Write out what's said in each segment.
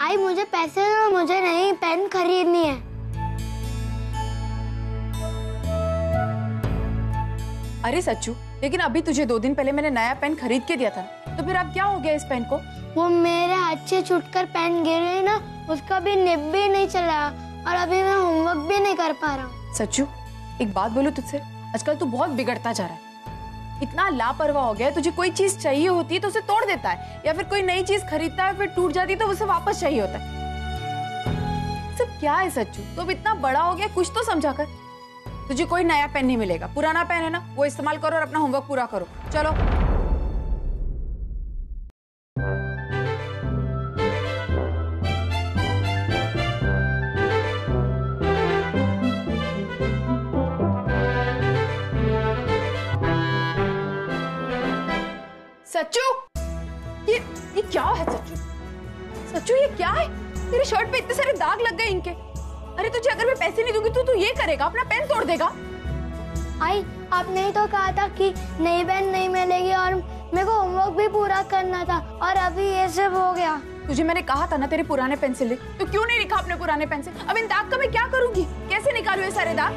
आई मुझे पैसे दो, मुझे नहीं पेन खरीदनी है। अरे सच्चू, लेकिन अभी तुझे 2 दिन पहले मैंने नया पेन खरीद के दिया था, तो फिर अब क्या हो गया इस पेन को? वो मेरे हाथ से छूटकर पेन गिर गई ना, उसका भी निब भी नहीं चला और अभी मैं होमवर्क भी नहीं कर पा रहा हूँ। सच्चू, एक बात बोलूं तुझसे, आजकल तू बहुत बिगड़ता जा रहा है। इतना लापरवाह हो गया है, तुझे कोई चीज चाहिए होती है तो उसे तोड़ देता है, या फिर कोई नई चीज खरीदता है फिर टूट जाती है तो उसे वापस चाहिए होता है। सब क्या है सच्चू? तो अब इतना बड़ा हो गया, कुछ तो समझा कर। तुझे कोई नया पेन नहीं मिलेगा, पुराना पेन है ना, वो इस्तेमाल करो और अपना होमवर्क पूरा करो। चलो। सच्चू, ये क्या है सच्चू? सच्चू ये क्या है? तेरे शर्ट पे इतने सारे दाग लग गए इनके। अरे तुझे अगर मैं पैसे नहीं दूंगी तो तू ये करेगा, अपना पेन तोड़ देगा? आई आपने ही तो कहा था कि नई पेन नहीं मिलेगी और मेरे को होमवर्क भी पूरा करना था, और अभी ये सब हो गया। तुझे मैंने कहा था ना तेरे पुराने पेंसिल लिख, तो क्यों नहीं लिखा अपने पुराने पेंसिल? अब इन दाग का मैं क्या करूंगी? कैसे निकालूं ये सारे दाग?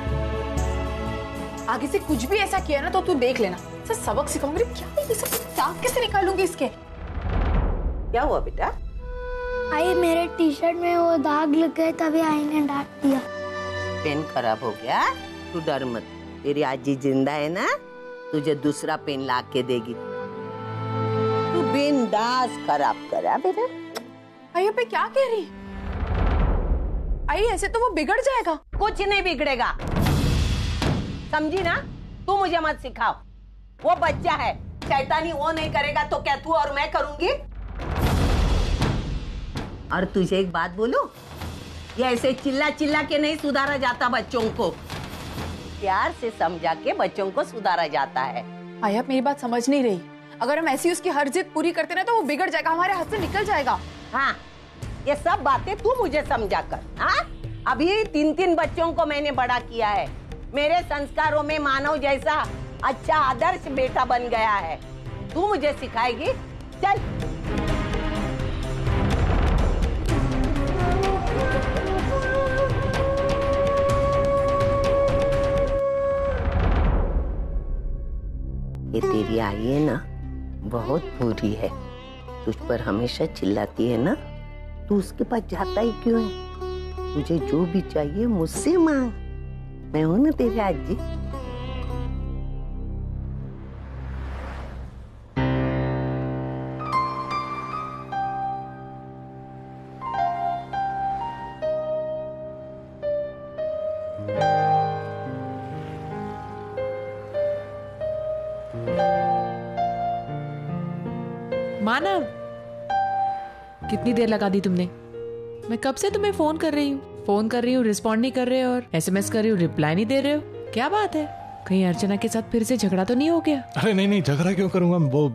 आगे से कुछ भी ऐसा किया ना तो तू देख लेना, सबक सिखाऊंगी। क्या ये सब दाग कैसे निकालूंगी इसके? क्या हुआ बेटा? आई मेरे टी शर्ट में वो दाग लग गए, तभी आई ने डांट दिया। पेन खराब हो गया? तू डर मत, तेरी आजी जिंदा है ना, तुझे दूसरा पेन ला के देगी। तू बिंदास खराब करा बेटा। आई अब क्या कह रही? आई ऐसे तो वो बिगड़ जाएगा। कुछ नहीं बिगड़ेगा, समझी ना? तू मुझे मत सिखाओ, वो बच्चा है, शैतानी वो नहीं करेगा तो क्या तू और मैं करूंगी? और तुझे एक बात बोलूं, ये ऐसे चिल्ला चिल्ला के नहीं सुधारा जाता बच्चों को, प्यार से समझा के बच्चों को सुधारा जाता है। आई आप मेरी बात समझ नहीं रही। अगर हम ऐसी उसकी हर जिद पूरी करते ना तो वो बिगड़ जाएगा, हमारे हाथ से निकल जाएगा। हाँ, ये सब बातें तू मुझे समझा कर। हाँ, अभी 3 बच्चों को मैंने बड़ा किया है, मेरे संस्कारों में मानव जैसा अच्छा आदर्श बेटा बन गया है। तू मुझे सिखाएगी? चल। ये तेरी आई है ना, बहुत बुरी है, तुझ पर हमेशा चिल्लाती है ना, तू उसके पास जाता ही क्यों है? तुझे जो भी चाहिए मुझसे मांग, मैं हूं ना तेरी आजी। मानव, कितनी देर लगा दी तुमने? मैं कब से तुम्हें फोन कर रही हूँ, रिस्पॉन्ड नहीं कर रहे, और एसएमएस कर रही हूँ, रिप्लाई नहीं दे रहे हो। क्या बात है? कहीं अर्चना के साथ फिर से झगड़ा तो नहीं हो गया? अरे नहीं, झगड़ा क्यों करूंगा, वो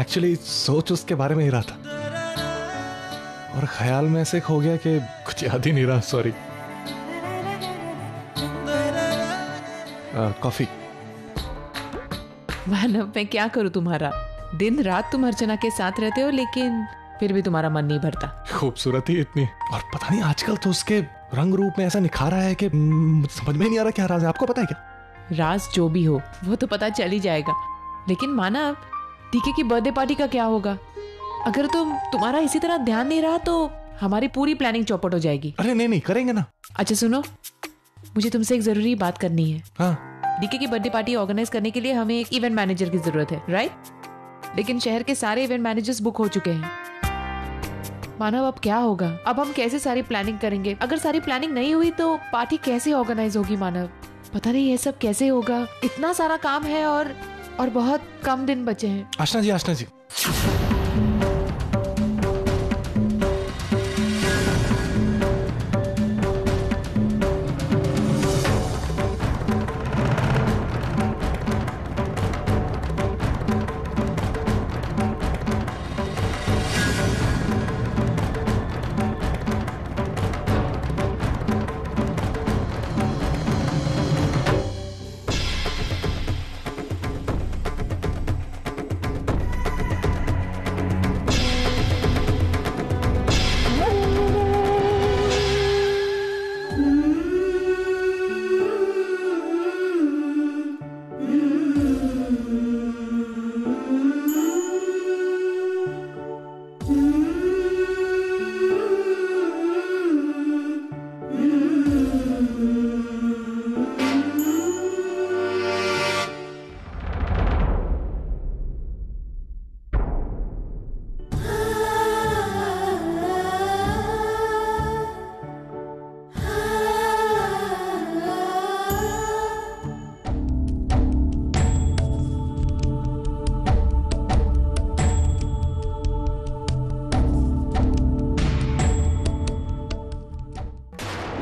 एक्चुअली सोच उसके बारे में ही रहा था और ख्याल में ऐसे खो गया कि कुछ याद ही नहीं रहा। सॉरी। कॉफी। मानव, मैं क्या करूँ तुम्हारा? दिन रात तुम अर्चना के साथ रहते हो, लेकिन फिर भी तुम्हारा मन नहीं भरता। खूबसूरती इतनी, और पता नहीं आजकल तो उसके रंग रूप में ऐसा निखारा है कि समझ में नहीं आ रहा क्या राज है। आपको पता है क्या? राज जो भी हो वो तो पता चल ही जाएगा, लेकिन मानव, टीके की बर्थडे पार्टी का क्या होगा? अगर तुम्हारा इसी तरह ध्यान नहीं रहा तो हमारी पूरी प्लानिंग चौपट हो जाएगी। अरे नहीं, करेंगे ना। अच्छा सुनो, मुझे तुमसे एक जरूरी बात करनी है। हाँ। डीके की बर्थडे पार्टी ऑर्गेनाइज करने के लिए हमें एक इवेंट मैनेजर की जरूरत है, राइट? लेकिन शहर के सारे इवेंट मैनेजर्स बुक हो चुके हैं। मानव, अब क्या होगा? अब हम कैसे सारी प्लानिंग करेंगे? अगर सारी प्लानिंग नहीं हुई तो पार्टी कैसे ऑर्गेनाइज होगी? मानव, पता नहीं ये सब कैसे होगा, इतना सारा काम है और बहुत कम दिन बचे हैं। आशना जी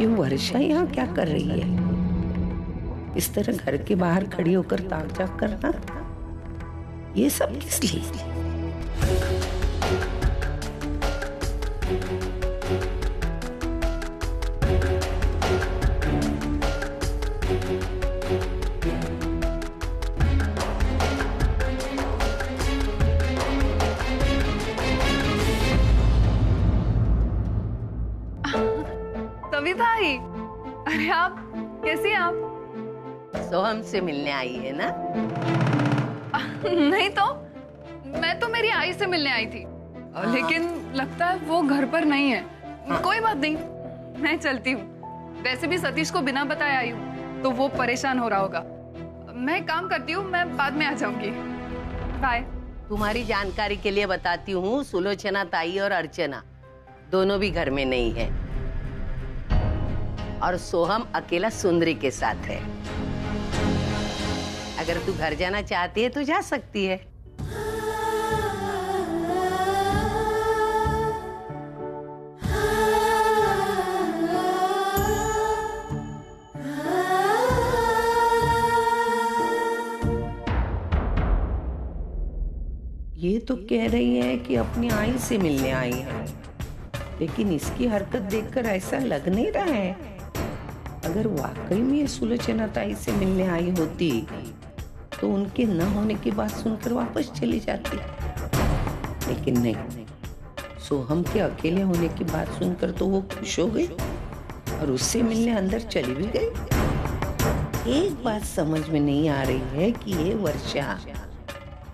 ये वर्षा यहाँ क्या कर रही है? इस तरह घर के बाहर खड़ी होकर ताक झाक करना, ये सब किस लिए? कविता आई, अरे आप कैसी हैं आप? सोहम से मिलने आई है ना? नहीं तो मैं तो मेरी आई से मिलने आई थी, लेकिन लगता है वो घर पर नहीं है। कोई बात नहीं, मैं चलती हूँ। वैसे भी सतीश को बिना बताए आई हूँ तो वो परेशान हो रहा होगा। मैं काम करती हूँ, मैं बाद में आ जाऊंगी। बाय। तुम्हारी जानकारी के लिए बताती हूँ, सुलोचना ताई और अर्चना दोनों भी घर में नहीं है और सोहम अकेला सुंदरी के साथ है। अगर तू घर जाना चाहती है तो जा सकती है। ये तो कह रही है कि अपनी आई से मिलने आई है, लेकिन इसकी हरकत देखकर ऐसा लग नहीं रहा है। अगर वाकई में ये सुलोचना ताई से मिलने आई होती तो उनके न होने की बात सुनकर वापस चली जाती, लेकिन नहीं। सोहम के अकेले होने की बात सुनकर तो वो खुश हो गई और उससे मिलने अंदर चली भी गई। एक बात समझ में नहीं आ रही है कि ये वर्षा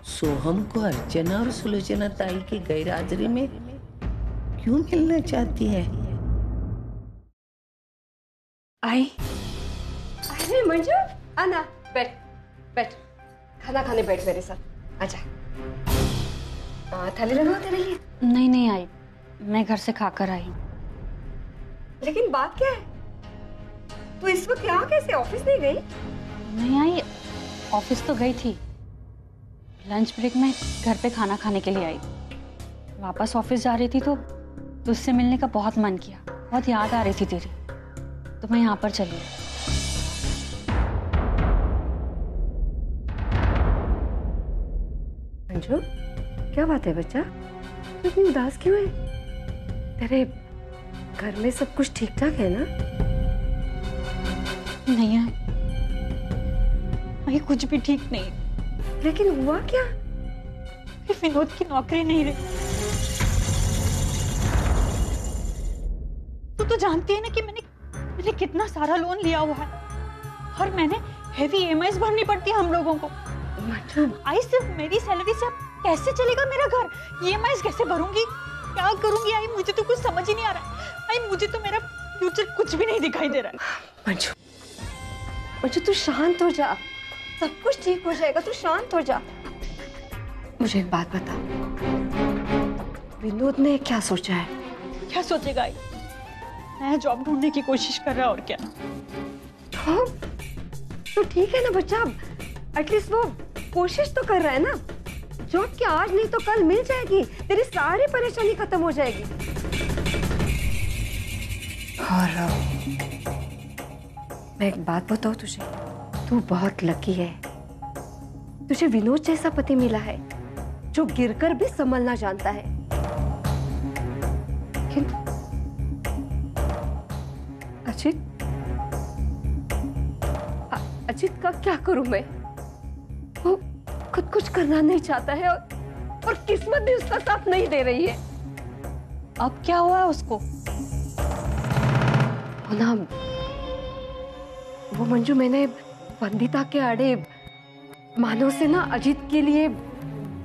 सोहम को अर्चना और सुलोचना ताई की गैरहाजिरी में क्यों मिलना चाहती है? आई अरे मंजू, आना, बैठ बैठ, खाना खाने बैठ मेरे साथ, आजा। थाली लगाओ तेरे लिए। नहीं आई, मैं घर से खाकर आई हूँ। लेकिन बात क्या है, तू इस वक्त यहाँ कैसे? ऑफिस नहीं गई? नहीं आई, ऑफिस तो गई थी। लंच ब्रेक में घर पे खाना खाने के लिए आई। वापस ऑफिस जा रही थी तो तुझसे मिलने का बहुत मन किया, बहुत याद आ रही थी तेरी, तो मैं यहाँ पर चली। मंजू, क्या बात है बच्चा, तू इतनी उदास क्यों है? तेरे घर में सब कुछ ठीक ठाक है ना? नहीं आई, कुछ भी ठीक नहीं। लेकिन हुआ क्या? विनोद की नौकरी नहीं रही। तू तो जानती है ना कि मैंने कितना सारा लोन लिया हुआ है और मैंने हेवी ईएमआईज भरनी पड़ती है हम लोगों को। आई, सिर्फ मेरी सैलरी से अब कैसे चलेगा मेरा घर? ईएमआईज कैसे भरूंगी, क्या करूंगी? आई, मुझे तो कुछ समझ ही नहीं आ रहा है। आई, मुझे तो मेरा फ्यूचर कुछ भी नहीं दिखाई दे रहा है। मंजू तू शांत हो जा, सब कुछ ठीक हो जाएगा, तू शांत हो जा। मुझे एक बात बता, विनोद ने क्या सोचा है? क्या सोचेगा? आई, नया जॉब ढूंढने की कोशिश कर रहा है, और क्या। जॉब तो ठीक है ना बच्चा, एटलीस्ट वो कोशिश तो कर रहा है ना। जॉब क्या आज नहीं तो कल मिल जाएगी, तेरी सारी परेशानी खत्म हो जाएगी। और मैं एक बात बताऊं तुझे, तू बहुत लकी है। तुझे विनोद जैसा पति मिला है जो गिरकर भी संभलना जानता है। लेकिन अजित का क्या करूं मैं? वो खुद कुछ करना नहीं चाहता है और किस्मत भी उसका साथ नहीं दे रही है। अब क्या हुआ उसको? ना वो मंजू, मैंने वंदिता के आड़े मानव से ना अजीत के लिए,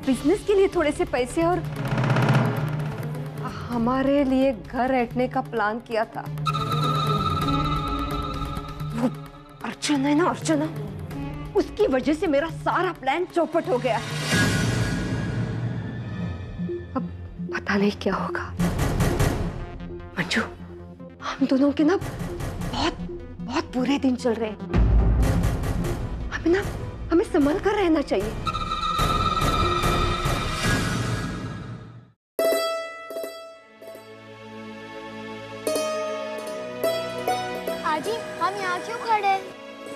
बिजनेस के लिए थोड़े से पैसे और हमारे लिए घर रहने का प्लान किया था। वो अर्चना है ना, अर्चना, उसकी वजह से मेरा सारा प्लान चौपट हो गया। अब पता नहीं क्या होगा। मंजू, हम दोनों के ना बहुत बहुत बुरे दिन चल रहे हैं। हमें संभल कर रहना चाहिए।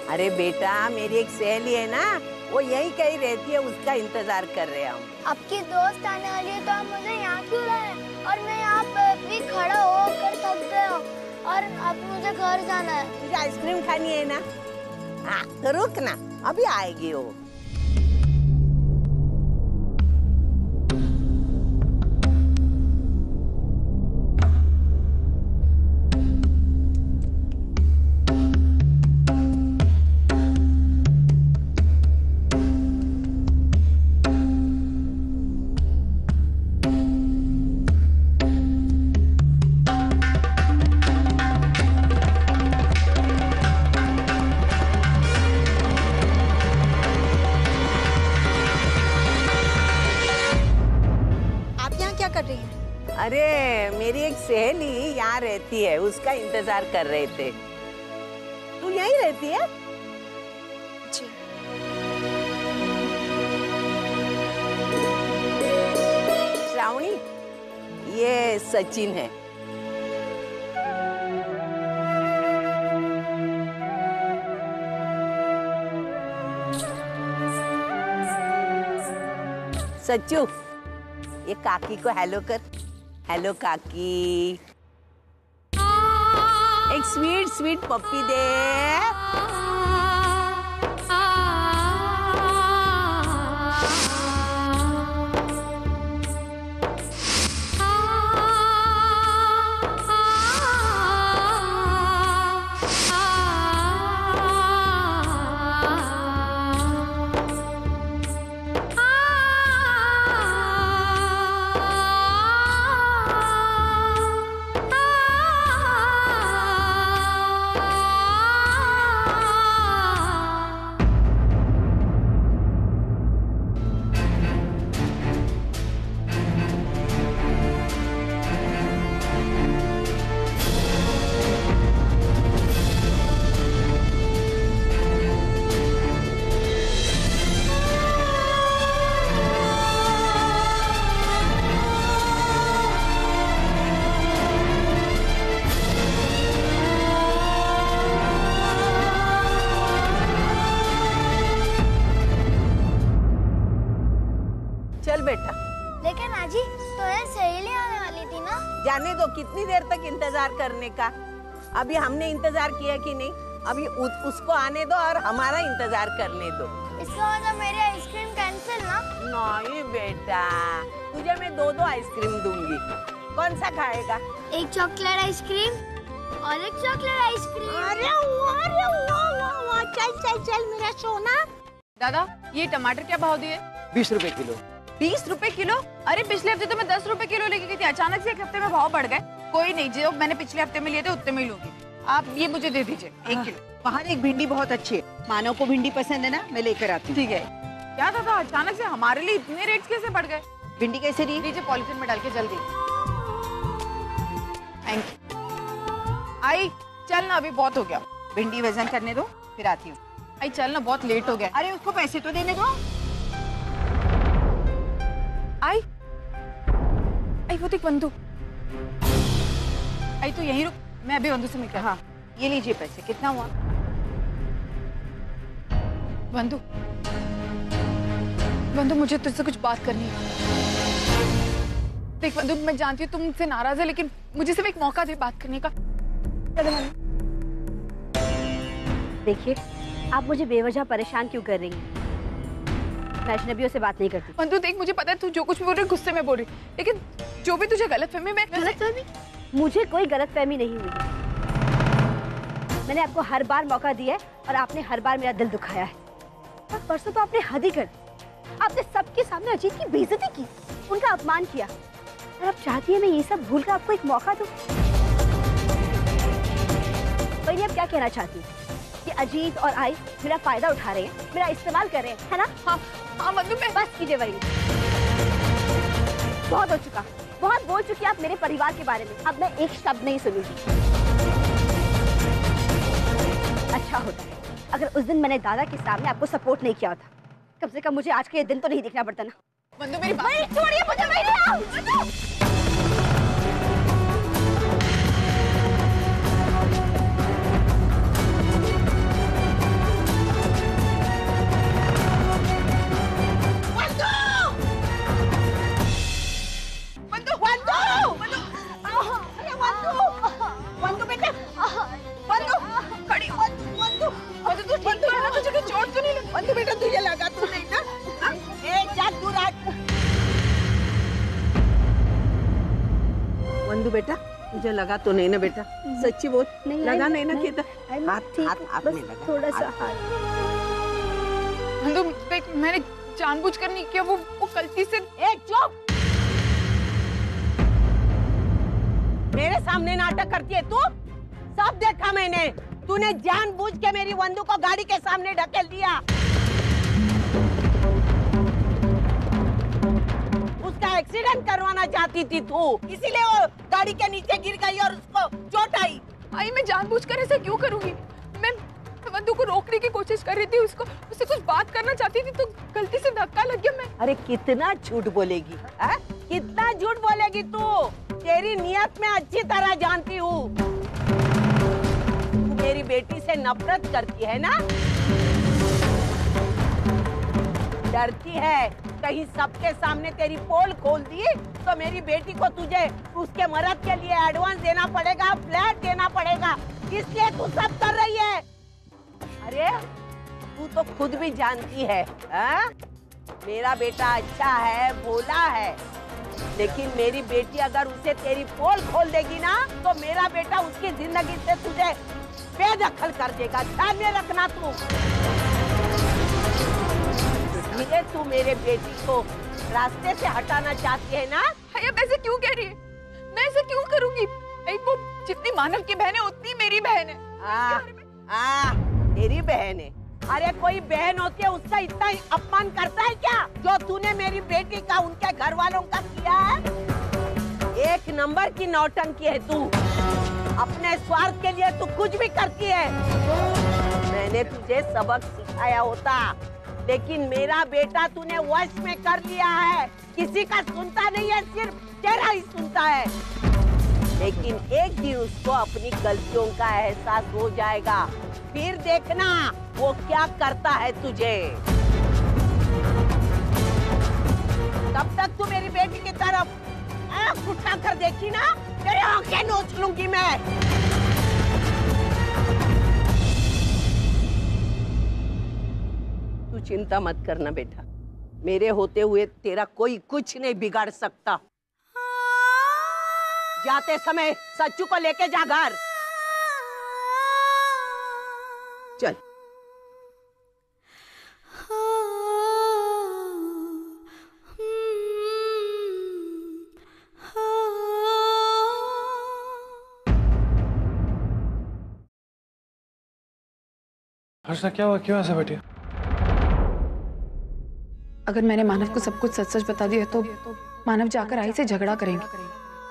अरे बेटा, मेरी एक सहेली है ना, वो यही कहीं रहती है, उसका इंतजार कर रहे हैं हम। आपकी दोस्त आने वाली है तो आप मुझे यहाँ क्यों लाए? और मैं यहाँ पे भी खड़ा होकर थक गया हूँ और अब मुझे घर जाना है। तुझे आइसक्रीम खानी है ना? हाँ तो रुक ना, अभी आएगी वो। अरे मेरी एक सहेली यहाँ रहती है, उसका इंतजार कर रहे थे। तू यहीं रहती है? जी। श्रावणी, ये सचिन है। सच्चू, ये काकी को हेलो कर। हेलो काकी। एक स्वीट स्वीट पप्पी दे। चल बेटा। लेकिन आजी, तो ये सहेली आने वाली थी ना? जाने दो, कितनी देर तक इंतजार करने का। अभी हमने इंतजार किया कि नहीं, अभी उसको आने दो और हमारा इंतजार करने दो। इसका मतलब मेरी आइसक्रीम कैंसिल ना? नहीं बेटा, तुझे मैं 2 आइसक्रीम दूंगी। कौन सा खाएगा? एक चॉकलेट आइसक्रीम और एक चॉकलेट आइसक्रीम। अरे वाह, चल चल चल मेरा सोना। दादा, ये टमाटर क्या भाव दिए? 20 रुपए किलो। 20 रुपए किलो? अरे पिछले हफ्ते तो मैं 10 रुपए किलो लेके गई थी, अचानक से एक हफ्ते में भाव बढ़ गए। कोई नहीं, जो मैंने पिछले हफ्ते में लिए थे उतने में ही लूंगी। आप ये मुझे दे दीजिए 1 किलो। बाहर एक भिंडी बहुत अच्छी है, मानव को भिंडी पसंद है ना, मैं लेकर आती हूँ। ठीक है। क्या दादा, अचानक से हमारे लिए इतने रेट्स कैसे बढ़ गए? भिंडी कैसे रही? लीजिए पॉलिथीन में डाल के जल्दी। Thank you. आई चल ना, अभी बहुत हो गया। भिंडी वजन करने दो, फिर आती हूँ। आई चल ना, बहुत लेट हो गया। अरे उसको पैसे तो देने दो। आई वो देख बंधु। आई तो यहीं रुक, मैं अभी बंधु से मिलकर। हाँ, ये लीजिए पैसे। कितना हुआ? बंधु, मुझे तुझसे कुछ बात करनी है। देख बंधु, मैं जानती हूँ तुम मुझसे नाराज है, लेकिन मुझे सिर्फ एक मौका दे बात करने का। देखिए, आप मुझे बेवजह परेशान क्यों कर रही हैं? मैं अजनबियों से बात नहीं करती। बंधु देख, मुझे पता है तू जो कुछ भी बोल रही है गुस्से में बोल रही, लेकिन जो भी तुझे गलतफहमी में। गलतफहमी? मुझे कोई गलतफहमी नहीं हुई। मैंने आपको हर बार मौका दिया है और आपने हर बार मेरा दिल दुखाया है। और परसों तो आपने हद ही कर दी। आपने सबके सामने अजीत की बेइज्जती की, उनका अपमान किया। और अब चाहती है मैं ये सब भूल कर आपको एक मौका दूं। पहले आप क्या कहना चाहती हैं? कि अजीत और आई मेरा फायदा उठा रहे हैं, मेरा इस्तेमाल कर रहे हैं, है ना? हाँ बंधु, मैं बस कीजिए वही। बहुत हो चुका, बहुत बोल चुकी आप मेरे परिवार के बारे में। अब मैं एक शब्द नहीं सुनूंगी। अच्छा होता है अगर उस दिन मैंने दादा के सामने आपको सपोर्ट नहीं किया होता। कम से कम मुझे आज के ये दिन तो नहीं देखना पड़ता ना। बंधु मेरी बात छोड़िए मुझे, मैं नहीं आऊं। वंदू बेटा, मुझे लगा तो नहीं ना बेटा, सच्ची बोल, लगा नहीं ना कि हाथ में लगा, थोड़ा सा वंदू, देख मैंने जानबूझकर नहीं किया, वो गलती से। एक चुप, मेरे सामने नाटक करती है तू? सब देखा मैंने, तूने जानबूझ के मेरी वंदू को गाड़ी के सामने ढकेल दिया। उसका एक्सीडेंट करवाना चाहती थी तू, इसीलिए वो गाड़ी के नीचे गिर गई और उसको चोट आई। आई मैं जानबूझकर ऐसा क्यों करूंगी? मैं वंदू को रोकने की कोशिश कर रही थी, उससे कुछ बात करना चाहती थी तो गलती से धक्का लग गया। मैं अरे कितना झूठ बोलेगी, कितना झूठ बोलेगी तू? तेरी नियत में अच्छी तरह जानती हूँ। तू मेरी बेटी से नफरत करती है ना, डरती है कहीं सबके सामने तेरी पोल खोल दी तो मेरी बेटी को तुझे उसके मरद के लिए एडवांस देना पड़ेगा, फ्लैट देना पड़ेगा, इसलिए तू सब कर रही है। अरे तू तो खुद भी जानती है, मेरा बेटा अच्छा है, भोला है, लेकिन मेरी बेटी अगर उसे तेरी पोल खोल देगी ना तो मेरा बेटा उसकी जिंदगी से तुझे बेदखल कर देगा, ध्यान में रखना तू। इसलिए तू मेरे बेटी को रास्ते से हटाना चाहती है ना? अब ऐसे क्यों कह रही है? मैं ऐसे क्यों करूंगी? वो जितनी मानव की बहन है उतनी मेरी बहन है। तेरी बहन है? अरे कोई बहन होती है उसका इतना अपमान करता है क्या जो तूने मेरी बेटी का उनके घर वालों का किया है? एक नंबर की नौटंकी है तू, अपने स्वार्थ के लिए तू कुछ भी करती है। मैंने तुझे सबक सिखाया होता, लेकिन मेरा बेटा तूने वश में कर लिया है। किसी का सुनता नहीं है, सिर्फ तेरा ही सुनता है। लेकिन एक दिन उसको अपनी गलतियों का एहसास हो जाएगा, फिर देखना वो क्या करता है तुझे। तब तक तू मेरी बेटी की तरफ आँख उठा कर देखी ना, तेरे आँखें नोच लूंगी मैं। तू चिंता मत करना बेटा, मेरे होते हुए तेरा कोई कुछ नहीं बिगाड़ सकता। जाते समय सच्चू को लेके जा घर। चल। हर्षा क्या हुआ, क्यों ऐसे बैठी? अगर मैंने मानव को सब कुछ सच सच बता दिया तो मानव जाकर आई से झगड़ा करेंगे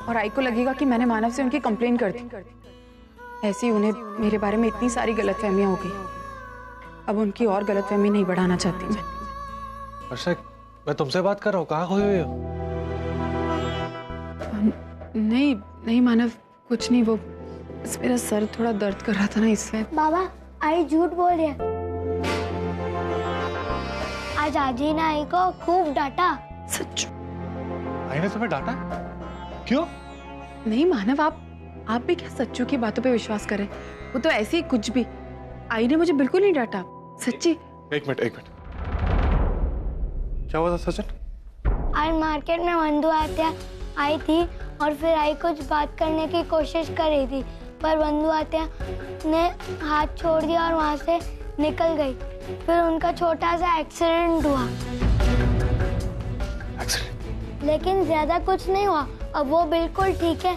और आई को लगेगा कि मैंने मानव से उनकी कंप्लेन कर दी। ऐसी उन्हें मेरे बारे में इतनी सारी गलतफहमियां हो गई, अब उनकी और गलतफहमी नहीं बढ़ाना चाहती मैं। हर्षा मैं तुमसे बात कर रहा हूँ, कहाँ खोई हुई हो? नहीं नहीं मानव, कुछ नहीं, वो बस मेरा सर थोड़ा दर्द कर रहा था ना इसलिए। बाबा आई झूठ बोल रही है, आज आजी ने आई को खूब डांटा। सच? आई ने तुम्हें डांटा? क्यों? नहीं मानव, आप भी क्या सच्चू की बातों पे विश्वास करें? वो तो ऐसे ही कुछ भी। आई ने मुझे बिल्कुल नहीं डांटा, सच्ची। एक मिनट क्या हुआ था सचिन? आज मार्केट में वंदू आत्या आई थी और फिर आई कुछ बात करने की कोशिश कर रही थी, पर वंदू आत्या ने हाथ छोड़ दिया और वहाँ से निकल गई। फिर उनका छोटा सा एक्सीडेंट हुआ। एक्सीडेंट? लेकिन ज्यादा कुछ नहीं हुआ, अब वो बिल्कुल ठीक है।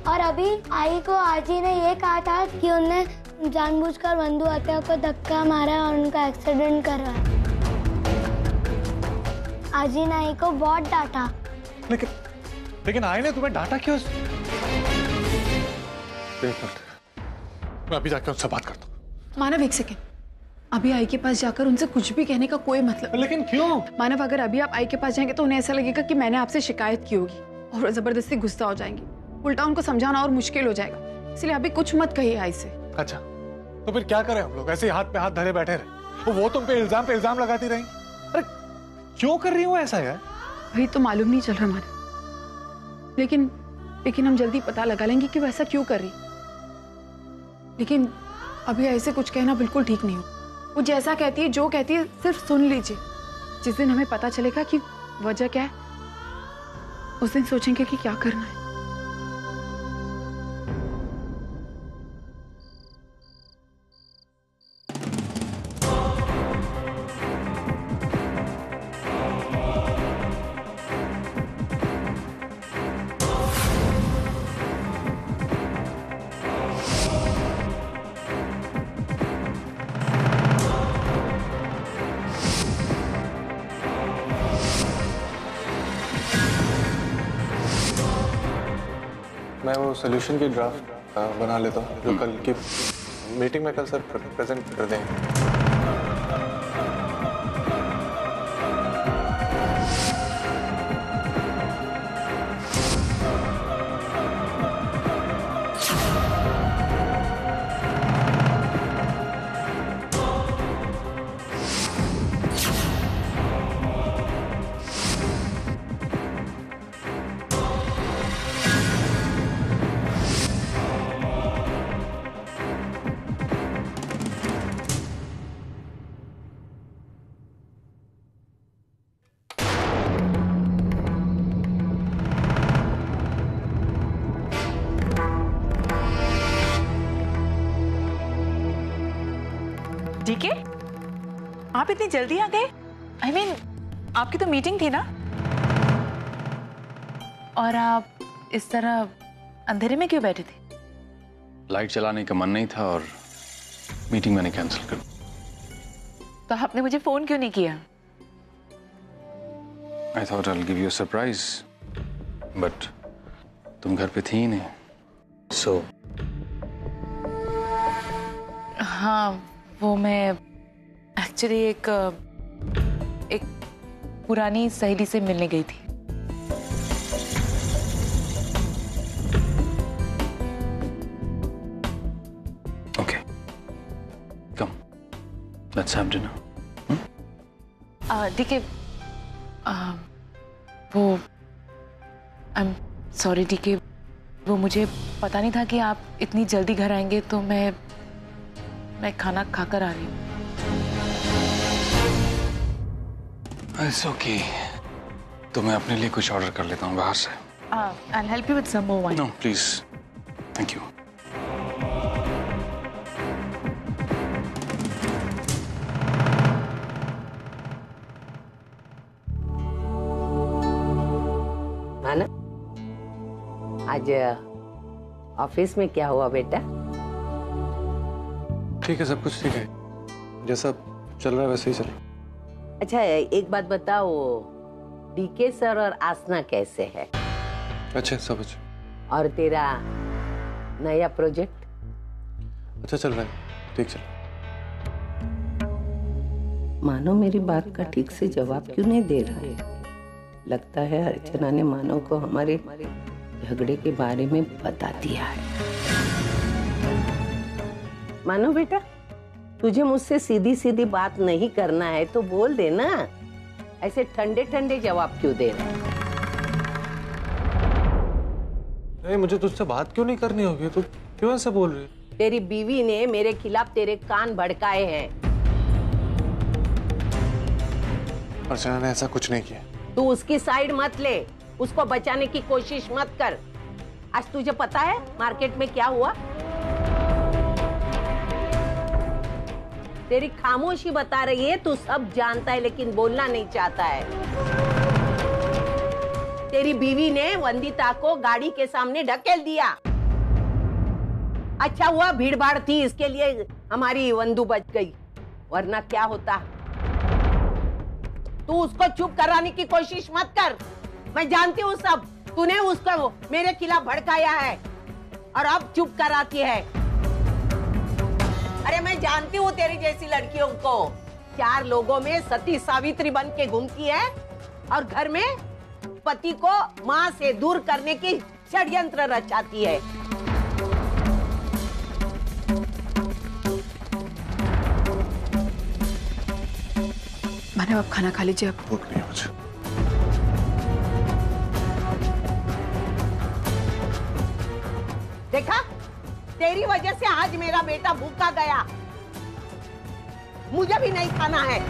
और अभी आई को आजी ने ये कहा था कि उन्हें जानबूझकर वंदू आत्या को धक्का मारा और उनका एक्सीडेंट करवाया। आजी ने आई को बहुत डांटा। लेकिन आई ने तुम्हें डांटा क्यों? मैं अभी जाकर उनसे बात करता हूँ। मानव एक सेकेंड, अभी आई के पास जाकर उनसे कुछ भी कहने का कोई मतलब। लेकिन क्यों? मानव अगर अभी आप आई के पास जाएंगे तो उन्हें ऐसा लगेगा कि मैंने आपसे शिकायत की होगी और जबरदस्ती गुस्सा हो जाएंगे। उल्टा उनको समझाना और मुश्किल हो जाएगा, इसलिए अभी कुछ मत कहिए आई से। अच्छा तो फिर क्या करें हम लोग? ऐसे हाथ पे हाथ धरे बैठे रहे? तो वो तुम पे इल्जाम लगाती रही। अरे क्यों कर रही हूँ ऐसा यार? वही तो मालूम नहीं चल रहा मानव, लेकिन हम जल्दी पता लगा लेंगे कि वो ऐसा क्यों कर रही। लेकिन अभी ऐसे कुछ कहना बिल्कुल ठीक नहीं हो। वो जैसा कहती है, जो कहती है, सिर्फ सुन लीजिए। जिस दिन हमें पता चलेगा कि वजह क्या है, उस दिन सोचेंगे कि क्या करना है। मैं वो सोल्यूशन की ड्राफ्ट बना लेता हूँ जो कल की मीटिंग में कल सर प्रेजेंट कर देंगे। डीके, आप इतनी जल्दी आ गए? I mean, आपकी तो मीटिंग थी ना? और आप इस तरह अंधेरे में क्यों बैठे थे? लाइट चलाने का मन नहीं था और मीटिंग मैंने कैंसिल कर। तो आपने मुझे फोन क्यों नहीं किया? I thought I'll give you a surprise, but तुम घर पे थी ही नहीं, so हाँ, वो मैं एक्चुअली एक पुरानी सहेली से मिलने गई थी। okay, come, let's have dinner. DK, वो आई एम सॉरी डीके, वो मुझे पता नहीं था कि आप इतनी जल्दी घर आएंगे, तो मैं खाना खाकर आ रही हूँ। It's okay. तो मैं अपने लिए कुछ ऑर्डर कर लेता हूँ बाहर से। I'll help you with some more wine. No, please. Thank you. माना, आज ऑफिस में क्या हुआ बेटा? ठीक है, सब कुछ ठीक है, जैसा चल रहा है वैसे ही चले। अच्छा, एक बात बताओ, डीके सर और आसना कैसे है? अच्छा, सब अच्छा। और तेरा नया प्रोजेक्ट? अच्छा चल रहा है, ठीक चल। मानो मेरी बात का ठीक से जवाब क्यों नहीं दे रहा है? लगता है अर्चना ने मानो को हमारे झगड़े के बारे में बता दिया है। मानो बेटा, तुझे मुझसे सीधी सीधी बात नहीं करना है तो बोल देना, ऐसे ठंडे ठंडे जवाब क्यों दे रहे? नहीं, मुझे तुझसे बात क्यों नहीं करनी होगी? तो क्यों ऐसे बोल रही है? तेरी बीवी ने मेरे खिलाफ तेरे कान भड़काए हैं। अर्चना ने ऐसा कुछ नहीं किया। तू उसकी साइड मत ले, उसको बचाने की कोशिश मत कर। आज तुझे पता है मार्केट में क्या हुआ? तेरी खामोशी बता रही है, तू सब जानता है लेकिन बोलना नहीं चाहता है। तेरी बीवी ने वंदिता को गाड़ी के सामने ढकेल दिया। अच्छा हुआ भीड़ भाड़ थी, इसके लिए हमारी वंदू बच गई, वरना क्या होता। तू उसको चुप कराने की कोशिश मत कर, मैं जानती हूँ सब। तूने उसको मेरे खिलाफ भड़काया है और अब चुप कराती है। अरे मैं जानती हूँ तेरी जैसी लड़कियों को, 4 लोगों में सती सावित्री बन के घूमती है और घर में पति को माँ से दूर करने की षड्यंत्र रचाती है। मैंने अब खाना खा लीजिए। अब भूख नहीं है मुझे। देखा, तेरी वजह से आज मेरा बेटा भूखा गया। मुझे भी नहीं खाना है।